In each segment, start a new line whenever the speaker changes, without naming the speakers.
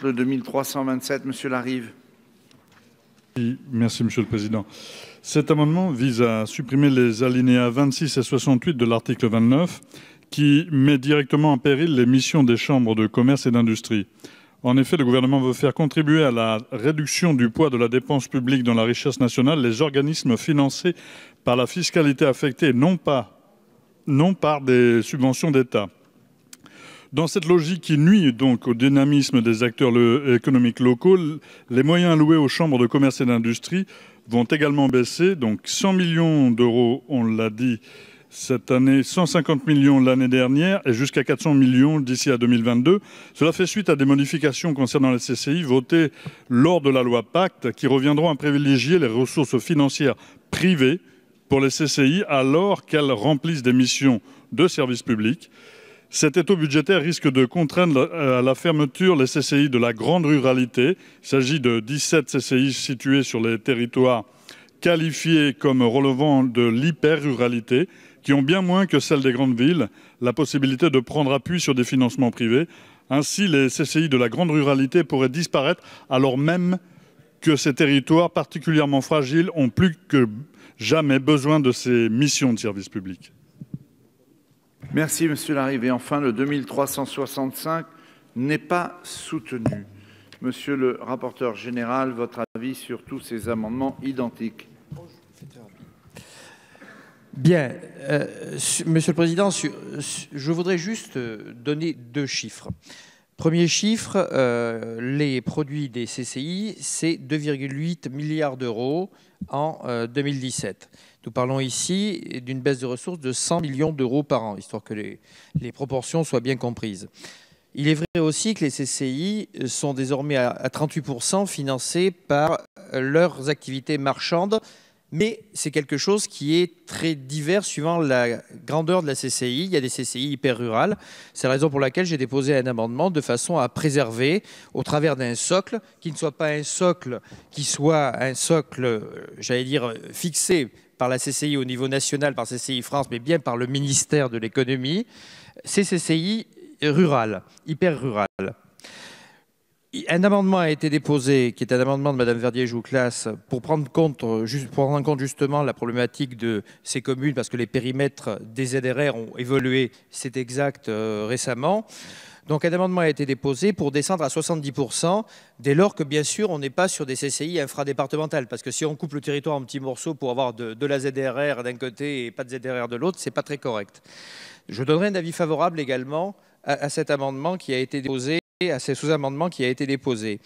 présente le 2327, Monsieur Larive.
Merci, Monsieur le Président. Cet amendement vise à supprimer les alinéas 26 et 68 de l'article 29 qui met directement en péril les missions des chambres de commerce et d'industrie. En effet, le gouvernement veut faire contribuer à la réduction du poids de la dépense publique dans la richesse nationale les organismes financés par la fiscalité affectée, non par des subventions d'État. Dans cette logique qui nuit donc au dynamisme des acteurs économiques locaux, les moyens alloués aux chambres de commerce et d'industrie vont également baisser. Donc 100 millions d'euros, on l'a dit, cette année, 150 millions l'année dernière et jusqu'à 400 millions d'ici à 2022. Cela fait suite à des modifications concernant les CCI votées lors de la loi Pacte qui reviendront à privilégier les ressources financières privées pour les CCI alors qu'elles remplissent des missions de service public. Cet étau budgétaire risque de contraindre à la fermeture les CCI de la grande ruralité. Il s'agit de 17 CCI situés sur les territoires qualifiés comme relevant de l'hyper-ruralité, qui ont bien moins que celles des grandes villes la possibilité de prendre appui sur des financements privés. Ainsi, les CCI de la grande ruralité pourraient disparaître alors même que ces territoires particulièrement fragiles ont plus que jamais besoin de ces missions de service public.
Merci, Monsieur Larive. Et enfin, le 2365 n'est pas soutenu. Monsieur le rapporteur général, votre avis sur tous ces amendements identiques?
Bien, Monsieur le Président, je voudrais juste donner deux chiffres. Premier chiffre, les produits des CCI, c'est 2,8 milliards d'euros en 2017. Nous parlons ici d'une baisse de ressources de 100 millions d'euros par an, histoire que les proportions soient bien comprises. Il est vrai aussi que les CCI sont désormais à 38% financés par leurs activités marchandes, mais c'est quelque chose qui est très divers suivant la grandeur de la CCI. Il y a des CCI hyper rurales. C'est la raison pour laquelle j'ai déposé un amendement de façon à préserver, au travers d'un socle, qui ne soit pas un socle, qui soit un socle, j'allais dire, fixé par la CCI au niveau national, par CCI France, mais bien par le ministère de l'économie, ces CCI rurales, hyper rurales. Un amendement a été déposé, qui est un amendement de Mme Verdier-Jouclas, pour prendre en compte justement la problématique de ces communes, parce que les périmètres des ZRR ont évolué, c'est exact, récemment. Donc un amendement a été déposé pour descendre à 70%, dès lors que bien sûr on n'est pas sur des CCI infradépartementales, parce que si on coupe le territoire en petits morceaux pour avoir de la ZRR d'un côté et pas de ZRR de l'autre, c'est pas très correct. Je donnerai un avis favorable également à cet amendement qui a été déposé, à ces sous-amendements qui a été déposé.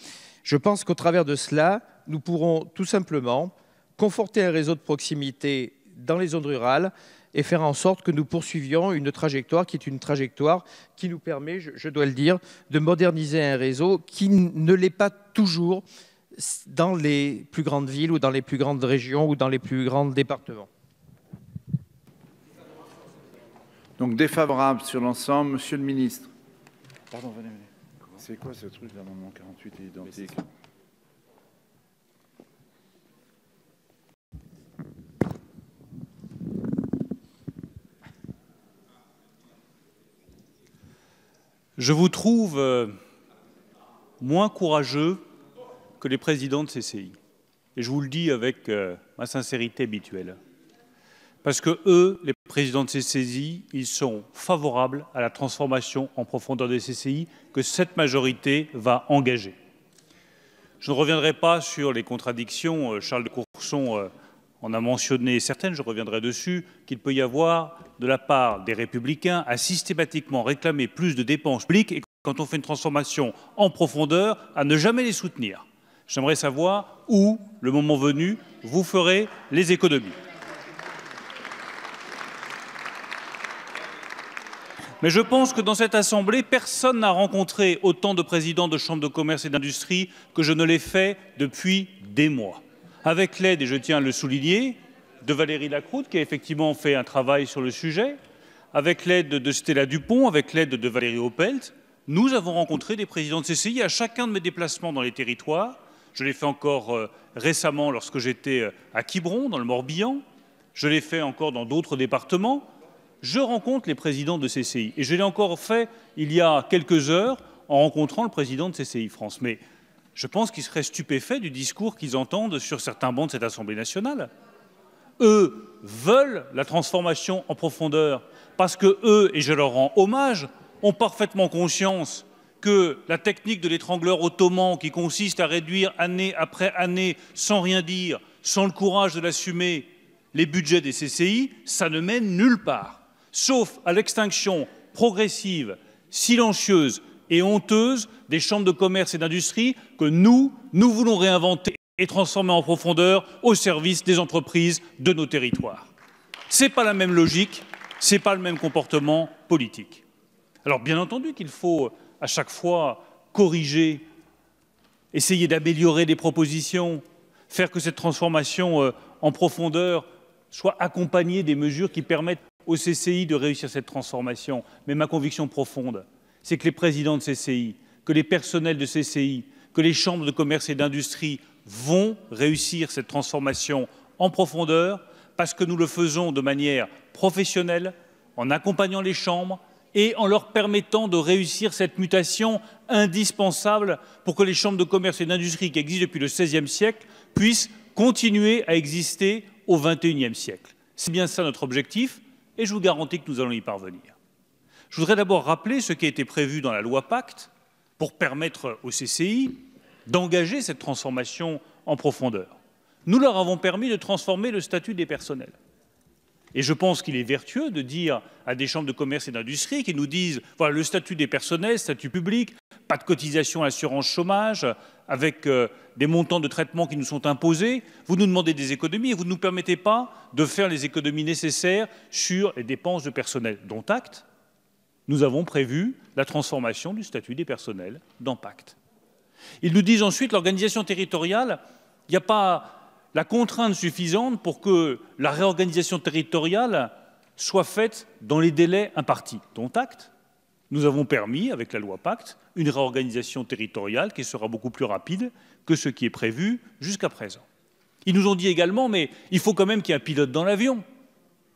Je pense qu'au travers de cela, nous pourrons tout simplement conforter un réseau de proximité dans les zones rurales et faire en sorte que nous poursuivions une trajectoire qui est une trajectoire qui nous permet, je dois le dire, de moderniser un réseau qui ne l'est pas toujours dans les plus grandes villes ou dans les plus grandes régions ou dans les plus grands départements.
Donc défavorable sur l'ensemble. Monsieur le ministre. Pardon, venez. C'est quoi ce truc, l'amendement 48 est identique?
Je vous trouve moins courageux que les présidents de CCI. Et je vous le dis avec ma sincérité habituelle. Parce que eux, les présidents de CCI, ils sont favorables à la transformation en profondeur des CCI que cette majorité va engager. Je ne reviendrai pas sur les contradictions. Charles de Courson en a mentionné certaines, je reviendrai dessus, qu'il peut y avoir de la part des Républicains à systématiquement réclamer plus de dépenses publiques et quand on fait une transformation en profondeur, à ne jamais les soutenir. J'aimerais savoir où, le moment venu, vous ferez les économies. Mais je pense que dans cette Assemblée, personne n'a rencontré autant de présidents de chambres de commerce et d'industrie que je ne l'ai fait depuis des mois. Avec l'aide, et je tiens à le souligner, de Valérie Lacroute, qui a effectivement fait un travail sur le sujet, avec l'aide de Stella Dupont, avec l'aide de Valérie Opelt, nous avons rencontré des présidents de CCI à chacun de mes déplacements dans les territoires. Je l'ai fait encore récemment lorsque j'étais à Quiberon, dans le Morbihan. Je l'ai fait encore dans d'autres départements. Je rencontre les présidents de CCI. Et je l'ai encore fait il y a quelques heures en rencontrant le président de CCI France. Mais je pense qu'ils seraient stupéfaits du discours qu'ils entendent sur certains bancs de cette Assemblée nationale. Eux veulent la transformation en profondeur parce que eux, et je leur rends hommage, ont parfaitement conscience que la technique de l'étrangleur ottoman qui consiste à réduire année après année sans rien dire, sans le courage de l'assumer, les budgets des CCI, ça ne mène nulle part, sauf à l'extinction progressive, silencieuse et honteuse des chambres de commerce et d'industrie que nous voulons réinventer et transformer en profondeur au service des entreprises de nos territoires. Ce n'est pas la même logique, ce n'est pas le même comportement politique. Alors bien entendu qu'il faut à chaque fois corriger, essayer d'améliorer des propositions, faire que cette transformation en profondeur soit accompagnée des mesures qui permettent aux CCI de réussir cette transformation. Mais ma conviction profonde, c'est que les présidents de CCI, que les personnels de CCI, que les chambres de commerce et d'industrie vont réussir cette transformation en profondeur parce que nous le faisons de manière professionnelle, en accompagnant les chambres et en leur permettant de réussir cette mutation indispensable pour que les chambres de commerce et d'industrie qui existent depuis le XVIe siècle puissent continuer à exister au XXIe siècle. C'est bien ça notre objectif et je vous garantis que nous allons y parvenir. Je voudrais d'abord rappeler ce qui a été prévu dans la loi Pacte pour permettre aux CCI d'engager cette transformation en profondeur. Nous leur avons permis de transformer le statut des personnels. Et je pense qu'il est vertueux de dire à des chambres de commerce et d'industrie qui nous disent voilà, le statut des personnels, statut public, pas de cotisation à l'assurance chômage, avec des montants de traitement qui nous sont imposés, vous nous demandez des économies et vous ne nous permettez pas de faire les économies nécessaires sur les dépenses de personnel. Dont acte, nous avons prévu la transformation du statut des personnels dans Pacte. Ils nous disent ensuite l'organisation territoriale, il n'y a pas la contrainte suffisante pour que la réorganisation territoriale soit faite dans les délais impartis. Dont acte, nous avons permis, avec la loi Pacte, une réorganisation territoriale qui sera beaucoup plus rapide que ce qui est prévu jusqu'à présent. Ils nous ont dit également, mais il faut quand même qu'il y ait un pilote dans l'avion.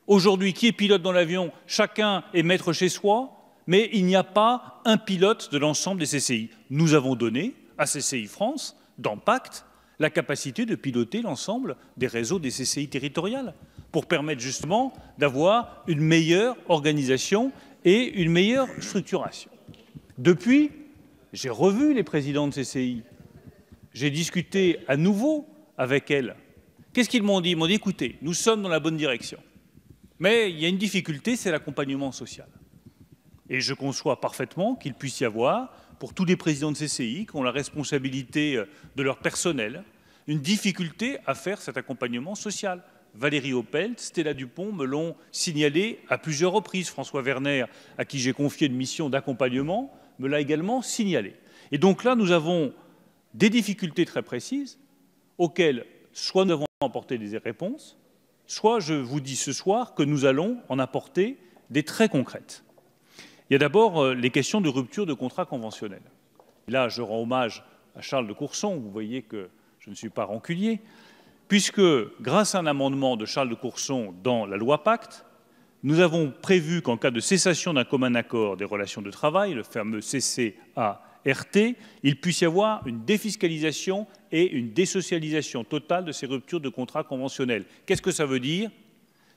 Aujourd'hui, qui est pilote dans l'avion? Chacun est maître chez soi, mais il n'y a pas un pilote de l'ensemble des CCI. Nous avons donné à CCI France, dans Pacte, la capacité de piloter l'ensemble des réseaux des CCI territoriales pour permettre justement d'avoir une meilleure organisation et une meilleure structuration. Depuis, j'ai revu les présidents de CCI, j'ai discuté à nouveau avec elles. Qu'est-ce qu'ils m'ont dit? Ils m'ont dit, écoutez, nous sommes dans la bonne direction, mais il y a une difficulté, c'est l'accompagnement social. Et je conçois parfaitement qu'il puisse y avoir, pour tous les présidents de CCI qui ont la responsabilité de leur personnel, une difficulté à faire cet accompagnement social. Valérie Opelt, Stella Dupont me l'ont signalé à plusieurs reprises. François Werner, à qui j'ai confié une mission d'accompagnement, me l'a également signalé. Et donc là, nous avons des difficultés très précises auxquelles soit nous devons apporter des réponses, soit je vous dis ce soir que nous allons en apporter des très concrètes. Il y a d'abord les questions de rupture de contrat conventionnel. Et là, je rends hommage à Charles de Courson, vous voyez que je ne suis pas rancunier, puisque grâce à un amendement de Charles de Courson dans la loi Pacte, nous avons prévu qu'en cas de cessation d'un commun accord des relations de travail, le fameux CCART, il puisse y avoir une défiscalisation et une désocialisation totale de ces ruptures de contrat conventionnels. Qu'est-ce que ça veut dire?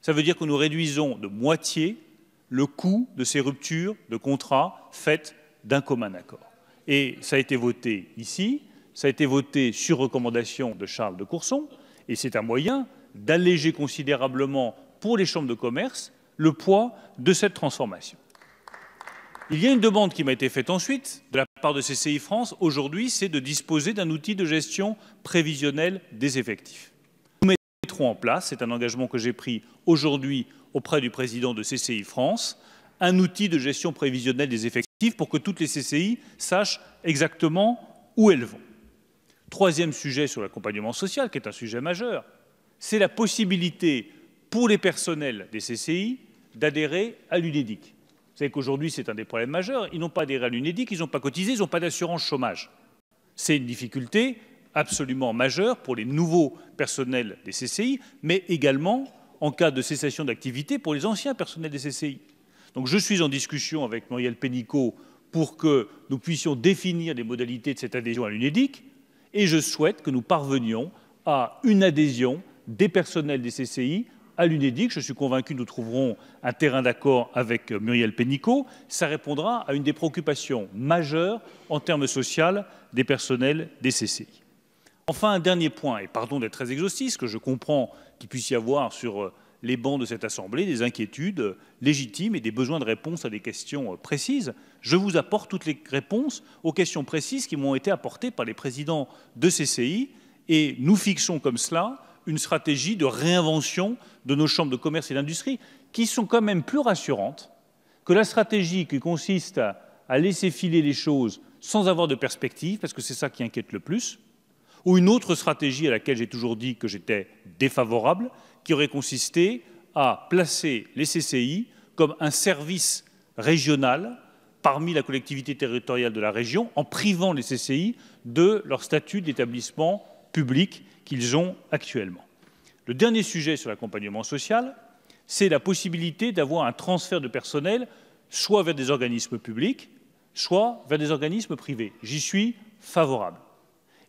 Ça veut dire que nous réduisons de moitié le coût de ces ruptures de contrats faites d'un commun accord. Et ça a été voté ici, ça a été voté sur recommandation de Charles de Courson, et c'est un moyen d'alléger considérablement pour les chambres de commerce le poids de cette transformation. Il y a une demande qui m'a été faite ensuite de la part de CCI France, aujourd'hui, c'est de disposer d'un outil de gestion prévisionnelle des effectifs. Nous mettrons en place, c'est un engagement que j'ai pris aujourd'hui auprès du président de CCI France, un outil de gestion prévisionnelle des effectifs pour que toutes les CCI sachent exactement où elles vont. Troisième sujet sur l'accompagnement social, qui est un sujet majeur, c'est la possibilité pour les personnels des CCI d'adhérer à l'UNEDIC. Vous savez qu'aujourd'hui, c'est un des problèmes majeurs. Ils n'ont pas adhéré à l'UNEDIC, ils n'ont pas cotisé, ils n'ont pas d'assurance chômage. C'est une difficulté absolument majeure pour les nouveaux personnels des CCI, mais également en cas de cessation d'activité pour les anciens personnels des CCI. Donc je suis en discussion avec Muriel Pénicaud pour que nous puissions définir les modalités de cette adhésion à l'UNEDIC, et je souhaite que nous parvenions à une adhésion des personnels des CCI à l'UNEDIC. Je suis convaincu que nous trouverons un terrain d'accord avec Muriel Pénicaud. Ça répondra à une des préoccupations majeures en termes sociaux des personnels des CCI. Enfin, un dernier point, et pardon d'être très exhaustif, que je comprends qu'il puisse y avoir sur les bancs de cette Assemblée des inquiétudes légitimes et des besoins de réponse à des questions précises. Je vous apporte toutes les réponses aux questions précises qui m'ont été apportées par les présidents de CCI, et nous fixons comme cela une stratégie de réinvention de nos chambres de commerce et d'industrie qui sont quand même plus rassurantes que la stratégie qui consiste à laisser filer les choses sans avoir de perspective, parce que c'est ça qui inquiète le plus, ou une autre stratégie à laquelle j'ai toujours dit que j'étais défavorable, qui aurait consisté à placer les CCI comme un service régional parmi la collectivité territoriale de la région, en privant les CCI de leur statut d'établissement public qu'ils ont actuellement. Le dernier sujet sur l'accompagnement social, c'est la possibilité d'avoir un transfert de personnel soit vers des organismes publics, soit vers des organismes privés. J'y suis favorable.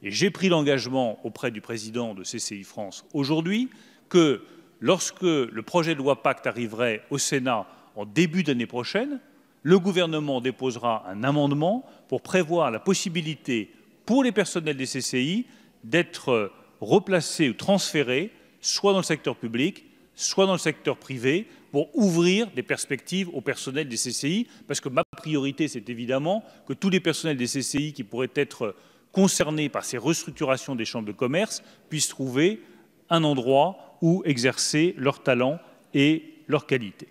Et j'ai pris l'engagement auprès du président de CCI France aujourd'hui que lorsque le projet de loi Pacte arriverait au Sénat en début d'année prochaine, le gouvernement déposera un amendement pour prévoir la possibilité pour les personnels des CCI d'être replacés ou transférés soit dans le secteur public, soit dans le secteur privé, pour ouvrir des perspectives au personnel des CCI, parce que ma priorité, c'est évidemment que tous les personnels des CCI qui pourraient être concernés par ces restructurations des chambres de commerce puissent trouver un endroit où exercer leur talent et leur qualité.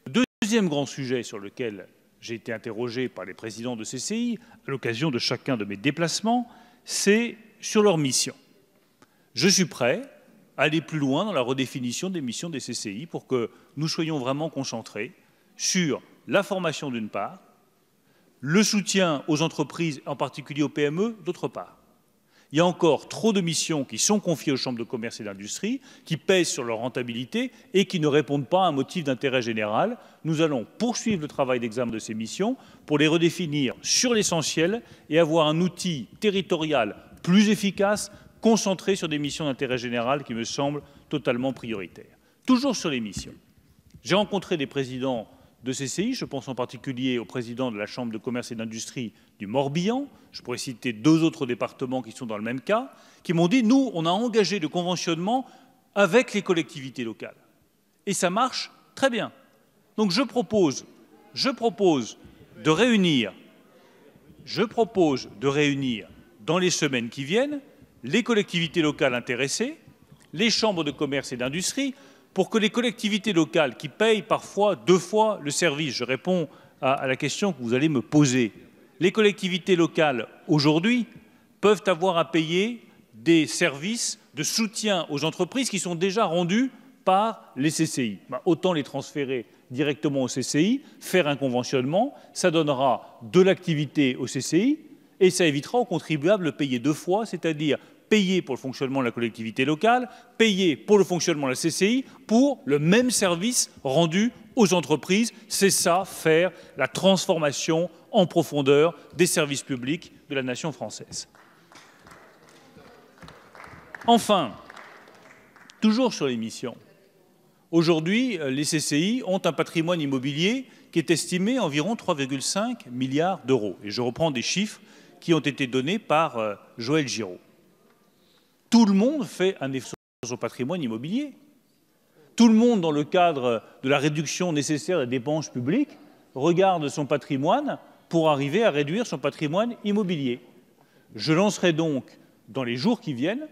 Le deuxième grand sujet sur lequel j'ai été interrogé par les présidents de CCI à l'occasion de chacun de mes déplacements, c'est sur leur mission. Je suis prêt à aller plus loin dans la redéfinition des missions des CCI pour que nous soyons vraiment concentrés sur la formation d'une part, le soutien aux entreprises, en particulier aux PME, d'autre part. Il y a encore trop de missions qui sont confiées aux chambres de commerce et d'industrie, qui pèsent sur leur rentabilité et qui ne répondent pas à un motif d'intérêt général. Nous allons poursuivre le travail d'examen de ces missions pour les redéfinir sur l'essentiel et avoir un outil territorial plus efficace, concentré sur des missions d'intérêt général qui me semblent totalement prioritaires. Toujours sur les missions. J'ai rencontré des présidents de CCI, je pense en particulier au président de la Chambre de commerce et d'industrie du Morbihan, je pourrais citer 2 autres départements qui sont dans le même cas, qui m'ont dit « nous, on a engagé le conventionnement avec les collectivités locales. Et ça marche très bien. Donc je propose de réunir dans les semaines qui viennent les collectivités locales intéressées, les chambres de commerce et d'industrie, pour que les collectivités locales qui payent parfois 2 fois le service, je réponds à la question que vous allez me poser, les collectivités locales aujourd'hui peuvent avoir à payer des services de soutien aux entreprises qui sont déjà rendus par les CCI. Autant les transférer directement aux CCI, faire un conventionnement, ça donnera de l'activité aux CCI et ça évitera aux contribuables de payer 2 fois, c'est-à-dire payer pour le fonctionnement de la collectivité locale, payer pour le fonctionnement de la CCI, pour le même service rendu aux entreprises. C'est ça, faire la transformation en profondeur des services publics de la nation française. Enfin, toujours sur les missions, aujourd'hui, les CCI ont un patrimoine immobilier qui est estimé à environ 3,5 milliards d'euros. Et je reprends des chiffres qui ont été donnés par Joël Giraud. Tout le monde fait un effort sur son patrimoine immobilier. Tout le monde, dans le cadre de la réduction nécessaire des dépenses publiques, regarde son patrimoine pour arriver à réduire son patrimoine immobilier. Je lancerai donc, dans les jours qui viennent,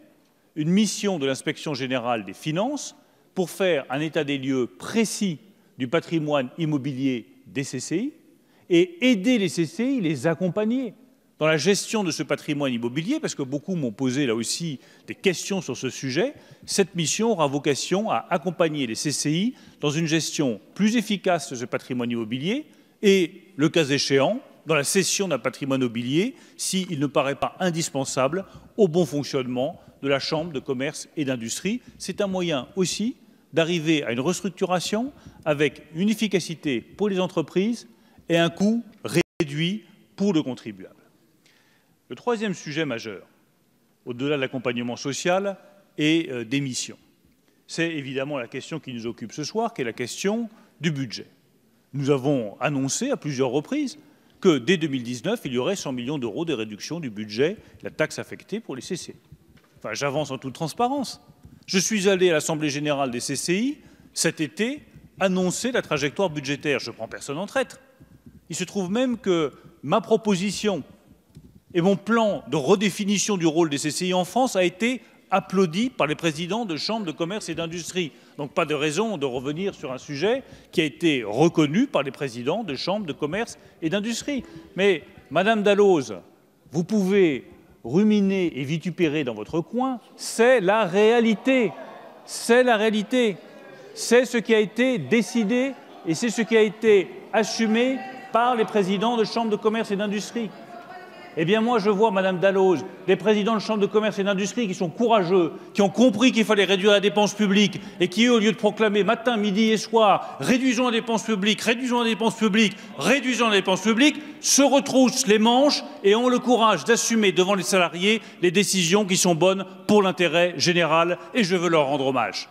une mission de l'Inspection générale des finances pour faire un état des lieux précis du patrimoine immobilier des CCI et aider les CCI, les accompagner dans la gestion de ce patrimoine immobilier, parce que beaucoup m'ont posé là aussi des questions sur ce sujet. Cette mission aura vocation à accompagner les CCI dans une gestion plus efficace de ce patrimoine immobilier et, le cas échéant, dans la cession d'un patrimoine immobilier, s'il ne paraît pas indispensable au bon fonctionnement de la Chambre de commerce et d'industrie. C'est un moyen aussi d'arriver à une restructuration avec une efficacité pour les entreprises et un coût réduit réduit pour le contribuable. Le troisième sujet majeur, au-delà de l'accompagnement social et des missions, c'est évidemment la question qui nous occupe ce soir, qui est la question du budget. Nous avons annoncé à plusieurs reprises que dès 2019, il y aurait 100 millions d'euros de réduction du budget de la taxe affectée pour les CCI. Enfin, j'avance en toute transparence. Je suis allé à l'Assemblée générale des CCI cet été annoncer la trajectoire budgétaire. Je ne prends personne en traître. Il se trouve même que ma proposition et mon plan de redéfinition du rôle des CCI en France a été applaudi par les présidents de chambres de commerce et d'industrie. Donc pas de raison de revenir sur un sujet qui a été reconnu par les présidents de chambres de commerce et d'industrie. Mais, Madame Dalloz, vous pouvez ruminer et vitupérer dans votre coin, c'est la réalité. C'est la réalité. C'est ce qui a été décidé et c'est ce qui a été assumé par les présidents de chambres de commerce et d'industrie. Eh bien moi je vois, Madame Dalloz, des présidents de chambres de commerce et d'industrie qui sont courageux, qui ont compris qu'il fallait réduire la dépense publique et qui, au lieu de proclamer matin, midi et soir, réduisons la dépense publique, réduisons la dépense publique, réduisons la dépense publique, se retroussent les manches et ont le courage d'assumer devant les salariés les décisions qui sont bonnes pour l'intérêt général, et je veux leur rendre hommage.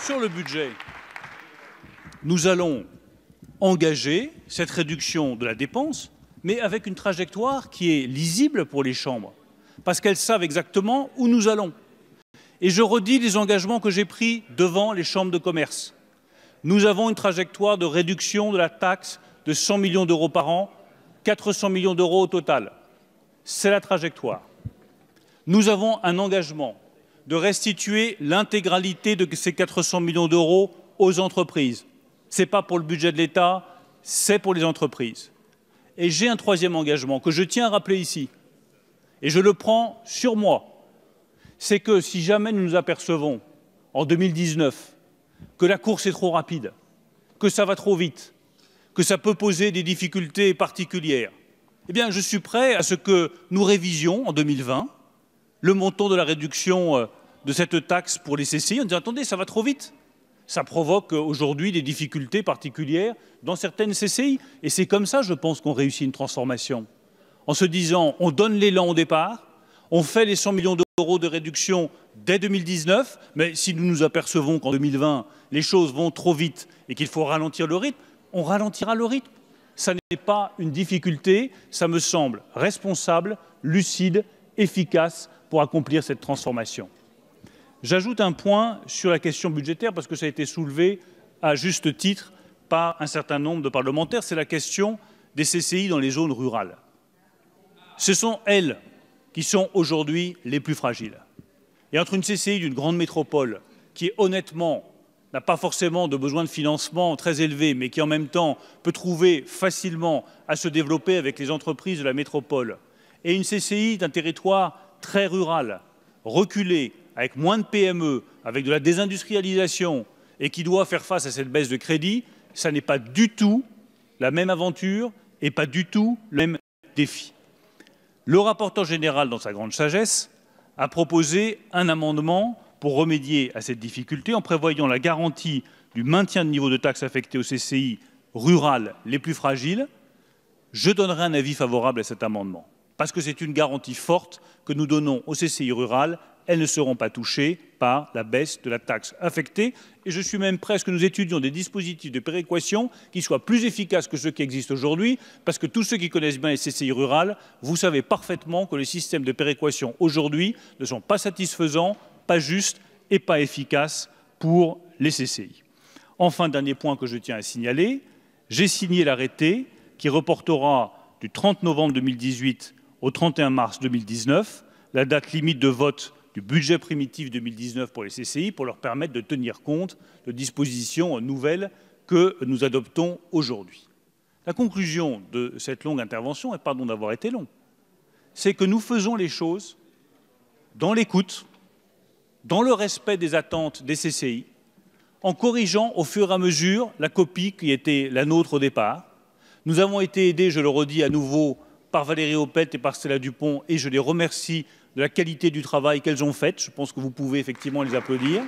Sur le budget, nous allons engager cette réduction de la dépense, mais avec une trajectoire qui est lisible pour les chambres, parce qu'elles savent exactement où nous allons. Et je redis les engagements que j'ai pris devant les chambres de commerce. Nous avons une trajectoire de réduction de la taxe de 100 millions d'euros par an, 400 millions d'euros au total. C'est la trajectoire. Nous avons un engagement de restituer l'intégralité de ces 400 millions d'euros aux entreprises. Ce n'est pas pour le budget de l'État, c'est pour les entreprises. Et j'ai un troisième engagement que je tiens à rappeler ici, et je le prends sur moi. C'est que si jamais nous nous apercevons, en 2019, que la course est trop rapide, que ça va trop vite, que ça peut poser des difficultés particulières, eh bien je suis prêt à ce que nous révisions en 2020 le montant de la réduction de cette taxe pour les CCI en disant « Attendez, ça va trop vite ». Ça provoque aujourd'hui des difficultés particulières dans certaines CCI. Et c'est comme ça, je pense, qu'on réussit une transformation. En se disant, on donne l'élan au départ, on fait les 100 millions d'euros de réduction dès 2019, mais si nous nous apercevons qu'en 2020, les choses vont trop vite et qu'il faut ralentir le rythme, on ralentira le rythme. Ça n'est pas une difficulté, ça me semble responsable, lucide, efficace pour accomplir cette transformation. J'ajoute un point sur la question budgétaire, parce que ça a été soulevé à juste titre par un certain nombre de parlementaires, c'est la question des CCI dans les zones rurales. Ce sont elles qui sont aujourd'hui les plus fragiles. Et entre une CCI d'une grande métropole, qui honnêtement n'a pas forcément de besoin de financement très élevé, mais qui en même temps peut trouver facilement à se développer avec les entreprises de la métropole, et une CCI d'un territoire très rural, reculé, avec moins de PME, avec de la désindustrialisation, et qui doit faire face à cette baisse de crédit, ça n'est pas du tout la même aventure et pas du tout le même défi. Le rapporteur général, dans sa grande sagesse, a proposé un amendement pour remédier à cette difficulté en prévoyant la garantie du maintien de niveau de taxes affectées aux CCI rurales les plus fragiles. Je donnerai un avis favorable à cet amendement, parce que c'est une garantie forte que nous donnons aux CCI rurales. Elles ne seront pas touchées par la baisse de la taxe affectée. Et je suis même prêt à ce que nous étudions des dispositifs de péréquation qui soient plus efficaces que ceux qui existent aujourd'hui, parce que tous ceux qui connaissent bien les CCI rurales, vous savez parfaitement que les systèmes de péréquation aujourd'hui ne sont pas satisfaisants, pas justes et pas efficaces pour les CCI. Enfin, dernier point que je tiens à signaler, j'ai signé l'arrêté qui reportera du 30 novembre 2018 au 31 mars 2019 la date limite de vote du budget primitif 2019 pour les CCI, pour leur permettre de tenir compte de dispositions nouvelles que nous adoptons aujourd'hui. La conclusion de cette longue intervention, et pardon d'avoir été long, c'est que nous faisons les choses dans l'écoute, dans le respect des attentes des CCI, en corrigeant au fur et à mesure la copie qui était la nôtre au départ. Nous avons été aidés, je le redis à nouveau, par Valérie Opelt et par Stella Dupont, et je les remercie de la qualité du travail qu'elles ont fait. Je pense que vous pouvez effectivement les applaudir.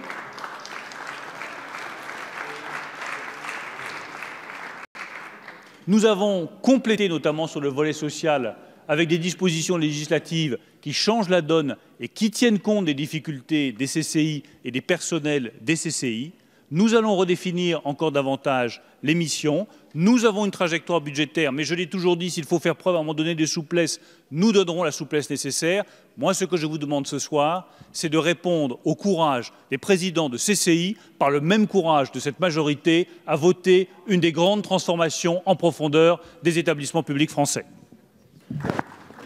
Nous avons complété notamment sur le volet social avec des dispositions législatives qui changent la donne et qui tiennent compte des difficultés des CCI et des personnels des CCI. Nous allons redéfinir encore davantage les missions. Nous avons une trajectoire budgétaire, mais je l'ai toujours dit, s'il faut faire preuve à un moment donné de souplesse, nous donnerons la souplesse nécessaire. Moi, ce que je vous demande ce soir, c'est de répondre au courage des présidents de CCI, par le même courage de cette majorité, à voter une des grandes transformations en profondeur des établissements publics français.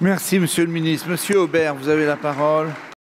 Merci, Monsieur le Ministre. Monsieur Aubert, vous avez la parole.